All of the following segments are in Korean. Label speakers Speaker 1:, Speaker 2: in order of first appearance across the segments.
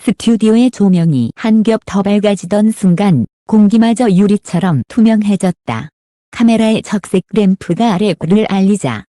Speaker 1: 스튜디오의 조명이 한 겹 더 밝아지던 순간 공기마저 유리처럼 투명해졌다. 카메라의 적색 램프가 랩을 알리자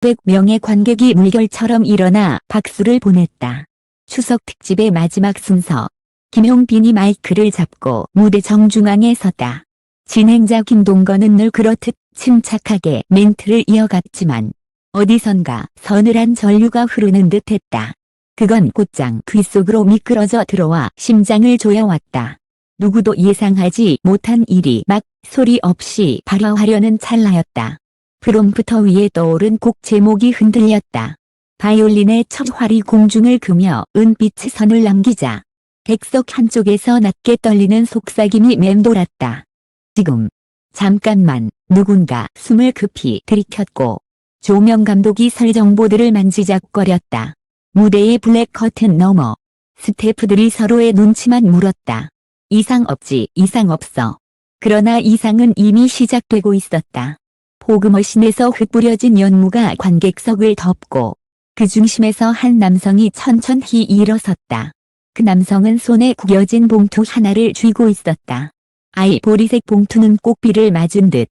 Speaker 1: 100명의 관객이 물결처럼 일어나 박수를 보냈다. 추석 특집의 마지막 순서. 김용빈이 마이크를 잡고 무대 정중앙에 섰다. 진행자 김동건은 늘 그렇듯 침착하게 멘트를 이어갔지만 어디선가 서늘한 전류가 흐르는 듯했다. 그건 곧장 귓속으로 미끄러져 들어와 심장을 조여왔다. 누구도 예상하지 못한 일이 막 소리 없이 발화하려는 찰나였다. 프롬프터 위에 떠오른 곡 제목이 흔들렸다. 바이올린의 첫 활이 공중을 그며 은빛의 선을 남기자 객석 한쪽에서 낮게 떨리는 속삭임이 맴돌았다. 지금. 잠깐만. 누군가 숨을 급히 들이켰고 조명 감독이 설정보드를 만지작거렸다. 무대의 블랙 커튼 너머 스태프들이 서로의 눈치만 물었다. 이상 없지, 이상 없어. 그러나 이상은 이미 시작되고 있었다. 포그머신에서 흩뿌려진 연무가 관객석을 덮고 그 중심에서 한 남성이 천천히 일어섰다. 그 남성은 손에 구겨진 봉투 하나를 쥐고 있었다. 아이보리색 봉투는 꼭비를 맞은 듯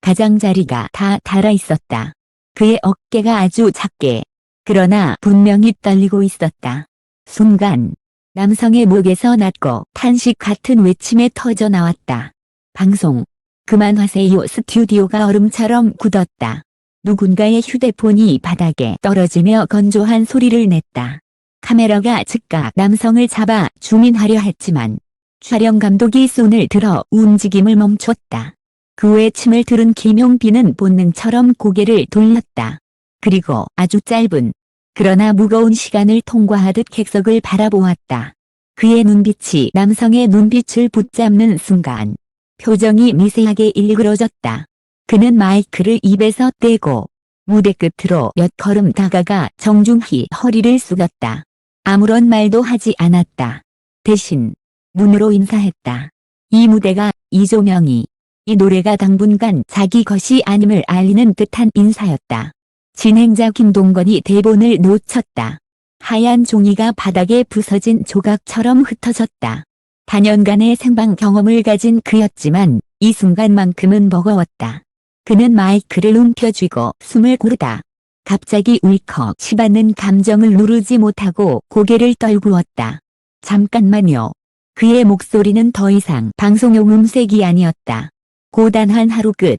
Speaker 1: 가장자리가 다 달아 있었다. 그의 어깨가 아주 작게 그러나 분명히 떨리고 있었다. 순간 남성의 목에서 낮고 탄식 같은 외침에 터져 나왔다. 방송 그만하세요. 스튜디오가 얼음처럼 굳었다. 누군가의 휴대폰이 바닥에 떨어지며 건조한 소리를 냈다. 카메라가 즉각 남성을 잡아 줌인하려 했지만 촬영 감독이 손을 들어 움직임을 멈췄다. 그 외침을 들은 김용빈은 본능처럼 고개를 돌렸다. 그리고 아주 짧은 그러나 무거운 시간을 통과하듯 객석을 바라보았다. 그의 눈빛이 남성의 눈빛을 붙잡는 순간 표정이 미세하게 일그러졌다. 그는 마이크를 입에서 떼고 무대 끝으로 몇 걸음 다가가 정중히 허리를 숙였다. 아무런 말도 하지 않았다. 대신 눈으로 인사했다. 이 무대가, 이 조명이, 이 노래가 당분간 자기 것이 아님을 알리는 듯한 인사였다. 진행자 김동건이 대본을 놓쳤다. 하얀 종이가 바닥에 부서진 조각처럼 흩어졌다. 단연간의 생방 경험을 가진 그였지만 이 순간만큼은 버거웠다. 그는 마이크를 움켜쥐고 숨을 고르다 갑자기 울컥 치받는 감정을 누르지 못하고 고개를 떨구었다. 잠깐만요. 그의 목소리는 더 이상 방송용 음색이 아니었다. 고단한 하루 끝.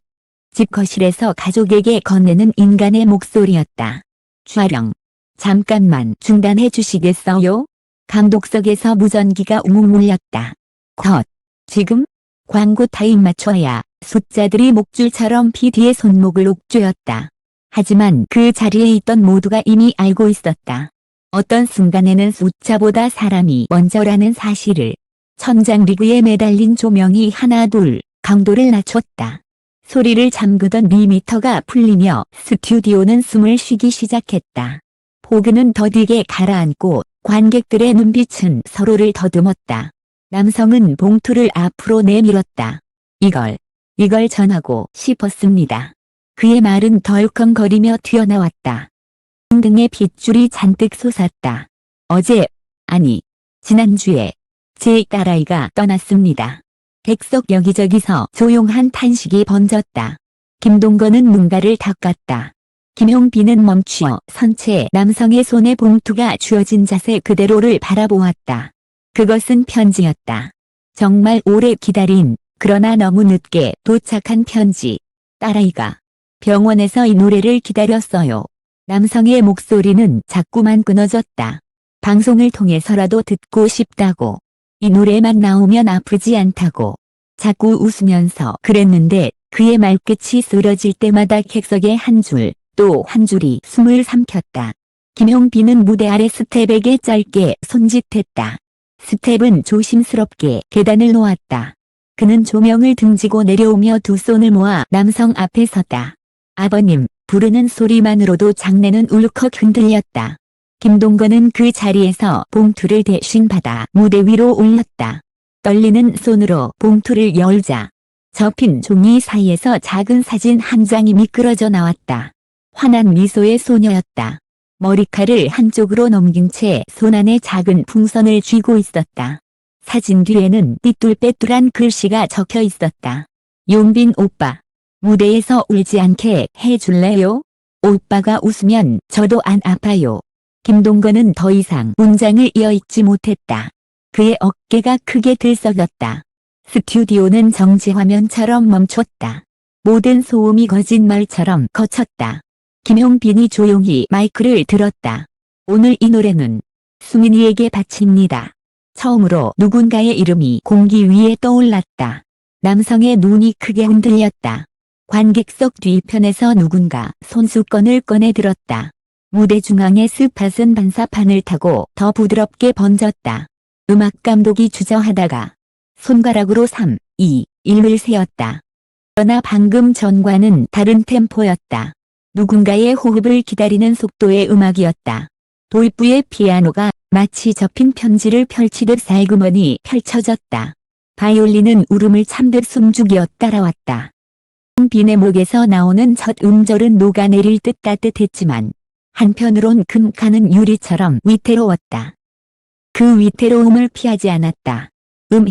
Speaker 1: 집 거실에서 가족에게 건네는 인간의 목소리였다. 촬영. 잠깐만 중단해 주시겠어요? 감독석에서 무전기가 웅웅 울렸다. 컷. 지금? 광고 타임 맞춰야. 숫자들이 목줄처럼 PD의 손목을 옥죄었다. 하지만 그 자리에 있던 모두가 이미 알고 있었다. 어떤 순간에는 숫자보다 사람이 먼저라는 사실을. 천장 리그에 매달린 조명이 하나 둘 강도를 낮췄다. 소리를 잠그던 리미터가 풀리며 스튜디오는 숨을 쉬기 시작했다. 포그는 더디게 가라앉고 관객들의 눈빛은 서로를 더듬었다. 남성은 봉투를 앞으로 내밀었다. 이걸 전하고 싶었습니다. 그의 말은 덜컹거리며 튀어나왔다. 등에 핏줄이 잔뜩 솟았다. 아니, 지난주에 제 딸아이가 떠났습니다. 객석 여기저기서 조용한 탄식이 번졌다. 김동건은 뭔가를 닦았다. 김용빈은 멈추어 선체 남성의 손에 봉투가 쥐어진 자세 그대로를 바라보았다. 그것은 편지였다. 정말 오래 기다린, 그러나 너무 늦게 도착한 편지. 딸아이가 병원에서 이 노래를 기다렸어요. 남성의 목소리는 자꾸만 끊어졌다. 방송을 통해서라도 듣고 싶다고. 이 노래만 나오면 아프지 않다고. 자꾸 웃으면서 그랬는데 그의 말끝이 쓰러질 때마다 객석의 한 줄, 또 한 줄이 숨을 삼켰다. 김용빈은 무대 아래 스텝에게 짧게 손짓했다. 스텝은 조심스럽게 계단을 놓았다. 그는 조명을 등지고 내려오며 두 손을 모아 남성 앞에 섰다. 아버님, 부르는 소리만으로도 장내는 울컥 흔들렸다. 김동건은 그 자리에서 봉투를 대신 받아 무대 위로 올렸다. 떨리는 손으로 봉투를 열자 접힌 종이 사이에서 작은 사진 한 장이 미끄러져 나왔다. 환한 미소의 소녀였다. 머리칼을 한쪽으로 넘긴 채 손안에 작은 풍선을 쥐고 있었다. 사진 뒤에는 띠뚤빼뚤한 글씨가 적혀 있었다. 용빈 오빠. 무대에서 울지 않게 해줄래요? 오빠가 웃으면 저도 안 아파요. 김동건은 더 이상 문장을 이어있지 못했다. 그의 어깨가 크게 들썩였다. 스튜디오는 정지화면처럼 멈췄다. 모든 소음이 거짓말처럼 거쳤다. 김용빈이 조용히 마이크를 들었다. 오늘 이 노래는 수민이에게 바칩니다. 처음으로 누군가의 이름이 공기 위에 떠올랐다. 남성의 눈이 크게 흔들렸다. 관객석 뒤편에서 누군가 손수건을 꺼내 들었다. 무대 중앙의 스팟은 반사판을 타고 더 부드럽게 번졌다. 음악 감독이 주저하다가 손가락으로 3, 2, 1을 세었다. 그러나 방금 전과는 다른 템포였다. 누군가의 호흡을 기다리는 속도의 음악이었다. 도입부의 피아노가 마치 접힌 편지를 펼치듯 살그머니 펼쳐졌다. 바이올린은 울음을 참듯 숨죽여 따라왔다. 빈의 목에서 나오는 첫 음절은 녹아내릴 듯 따뜻했지만 한편으론 금가는 유리처럼 위태로웠다. 그 위태로움을 피하지 않았다.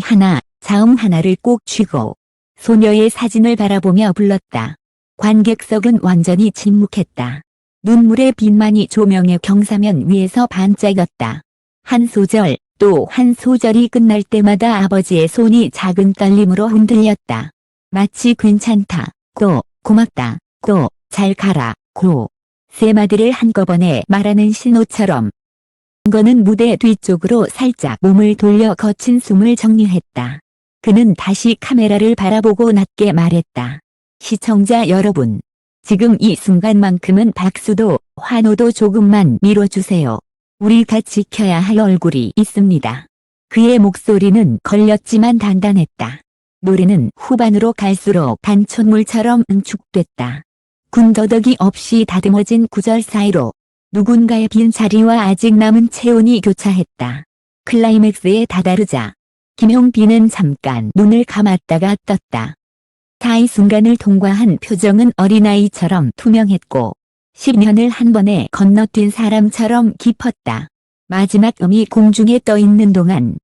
Speaker 1: 하나, 자음 하나를 꼭 쥐고 소녀의 사진을 바라보며 불렀다. 관객석은 완전히 침묵했다. 눈물의 빛만이 조명의 경사면 위에서 반짝였다. 한 소절, 또 한 소절이 끝날 때마다 아버지의 손이 작은 떨림으로 흔들렸다. 마치 괜찮다, 고, 고맙다, 고, 잘 가라, 고. 세 마디를 한꺼번에 말하는 신호처럼. 거는 무대 뒤쪽으로 살짝 몸을 돌려 거친 숨을 정리했다. 그는 다시 카메라를 바라보고 낮게 말했다. 시청자 여러분. 지금 이 순간만큼은 박수도 환호도 조금만 밀어주세요. 우리가 지켜야 할 얼굴이 있습니다. 그의 목소리는 걸렸지만 단단했다. 노래는 후반으로 갈수록 단촛물처럼 응축됐다. 군더더기 없이 다듬어진 구절 사이로 누군가의 빈 자리와 아직 남은 체온이 교차했다. 클라이맥스에 다다르자 김용빈은 잠깐 눈을 감았다가 떴다. 이 순간을 통과한 표정은 어린아이처럼 투명했고 10년을 한 번에 건너뛴 사람처럼 깊었다. 마지막 음이 공중에 떠 있는 동안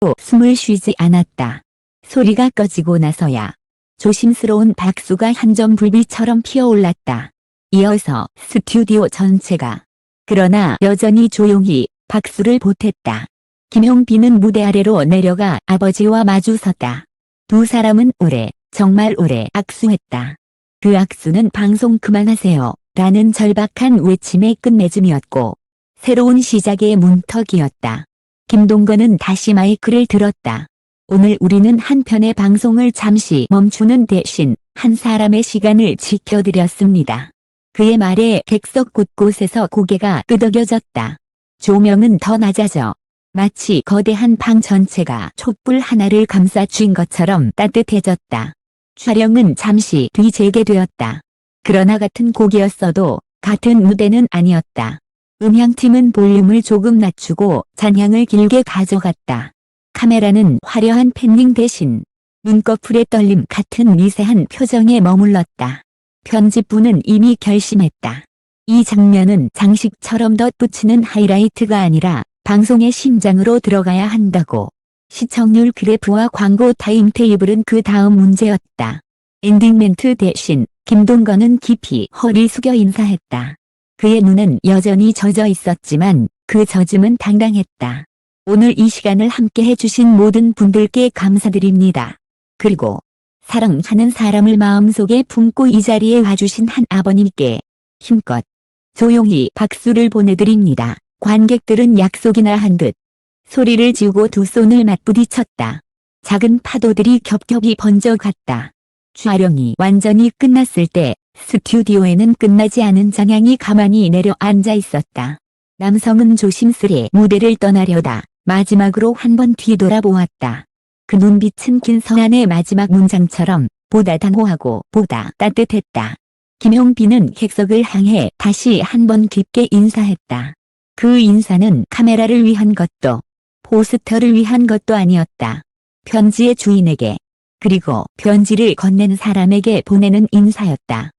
Speaker 1: 또 숨을 쉬지 않았다. 소리가 꺼지고 나서야 조심스러운 박수가 한 점 불빛처럼 피어올랐다. 이어서 스튜디오 전체가 그러나 여전히 조용히 박수를 보탰다. 김용빈은 무대 아래로 내려가 아버지와 마주섰다. 두 사람은 오래, 정말 오래 악수했다. 그 악수는 방송 그만하세요 라는 절박한 외침의 끝맺음이었고 새로운 시작의 문턱이었다. 김동건은 다시 마이크를 들었다. 오늘 우리는 한 편의 방송을 잠시 멈추는 대신 한 사람의 시간을 지켜드렸습니다. 그의 말에 객석 곳곳에서 고개가 끄덕여졌다. 조명은 더 낮아져 마치 거대한 방 전체가 촛불 하나를 감싸쥔 것처럼 따뜻해졌다. 촬영은 잠시 뒤재개되었다. 그러나 같은 곡이었어도 같은 무대는 아니었다. 음향팀은 볼륨을 조금 낮추고 잔향을 길게 가져갔다. 카메라는 화려한 팬닝 대신 눈꺼풀의 떨림 같은 미세한 표정에 머물렀다. 편집부는 이미 결심했다. 이 장면은 장식처럼 덧붙이는 하이라이트가 아니라 방송의 심장으로 들어가야 한다고. 시청률 그래프와 광고 타임테이블은 그 다음 문제였다. 엔딩 멘트 대신 김동건은 깊이 허리 숙여 인사했다. 그의 눈은 여전히 젖어 있었지만 그 젖음은 당당했다. 오늘 이 시간을 함께 해주신 모든 분들께 감사드립니다. 그리고 사랑하는 사람을 마음속에 품고 이 자리에 와주신 한 아버님께 힘껏 조용히 박수를 보내드립니다. 관객들은 약속이나 한 듯 소리를 지우고 두 손을 맞부딪혔다. 작은 파도들이 겹겹이 번져갔다. 촬영이 완전히 끝났을 때 스튜디오에는 끝나지 않은 잔향이 가만히 내려앉아 있었다. 남성은 조심스레 무대를 떠나려다 마지막으로 한 번 뒤돌아보았다. 그 눈빛은 긴 서한의 마지막 문장처럼 보다 단호하고 보다 따뜻했다. 김용빈은 객석을 향해 다시 한 번 깊게 인사했다. 그 인사는 카메라를 위한 것도 포스터를 위한 것도 아니었다. 편지의 주인에게 그리고 편지를 건넨 사람에게 보내는 인사였다.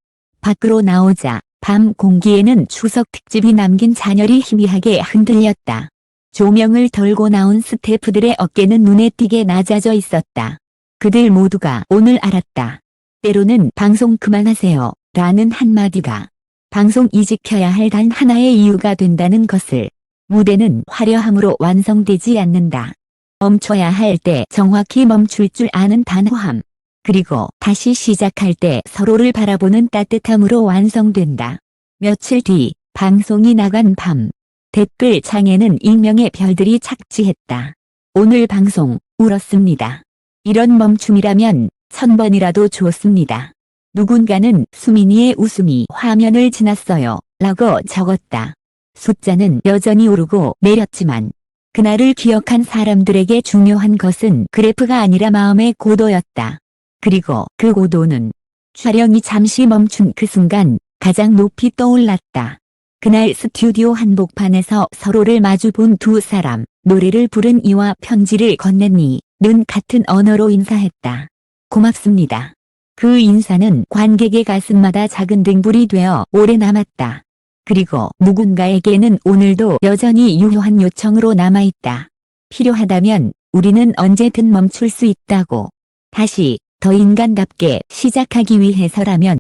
Speaker 1: 밖으로 나오자 밤 공기에는 추석 특집이 남긴 잔열이 희미하게 흔들렸다. 조명을 덜고 나온 스태프들의 어깨는 눈에 띄게 낮아져 있었다. 그들 모두가 오늘 알았다. 때로는 방송 그만하세요. 라는 한마디가 방송이 지켜야 할 단 하나의 이유가 된다는 것을. 무대는 화려함으로 완성되지 않는다. 멈춰야 할 때 정확히 멈출 줄 아는 단호함. 그리고 다시 시작할 때 서로를 바라보는 따뜻함으로 완성된다. 며칠 뒤 방송이 나간 밤. 댓글 창에는 익명의 별들이 착지했다. 오늘 방송 울었습니다. 이런 멈춤이라면 1000번이라도 좋습니다. 누군가는 수민이의 웃음이 화면을 지났어요. 라고 적었다. 숫자는 여전히 오르고 내렸지만 그날을 기억한 사람들에게 중요한 것은 그래프가 아니라 마음의 고도였다. 그리고 그 고도는 촬영이 잠시 멈춘 그 순간 가장 높이 떠올랐다. 그날 스튜디오 한복판에서 서로를 마주본 두 사람, 노래를 부른 이와 편지를 건넨 이는 같은 언어로 인사했다. 고맙습니다. 그 인사는 관객의 가슴마다 작은 등불이 되어 오래 남았다. 그리고 누군가에게는 오늘도 여전히 유효한 요청으로 남아있다. 필요하다면 우리는 언제든 멈출 수 있다고. 다시 더 인간답게 시작하기 위해서라면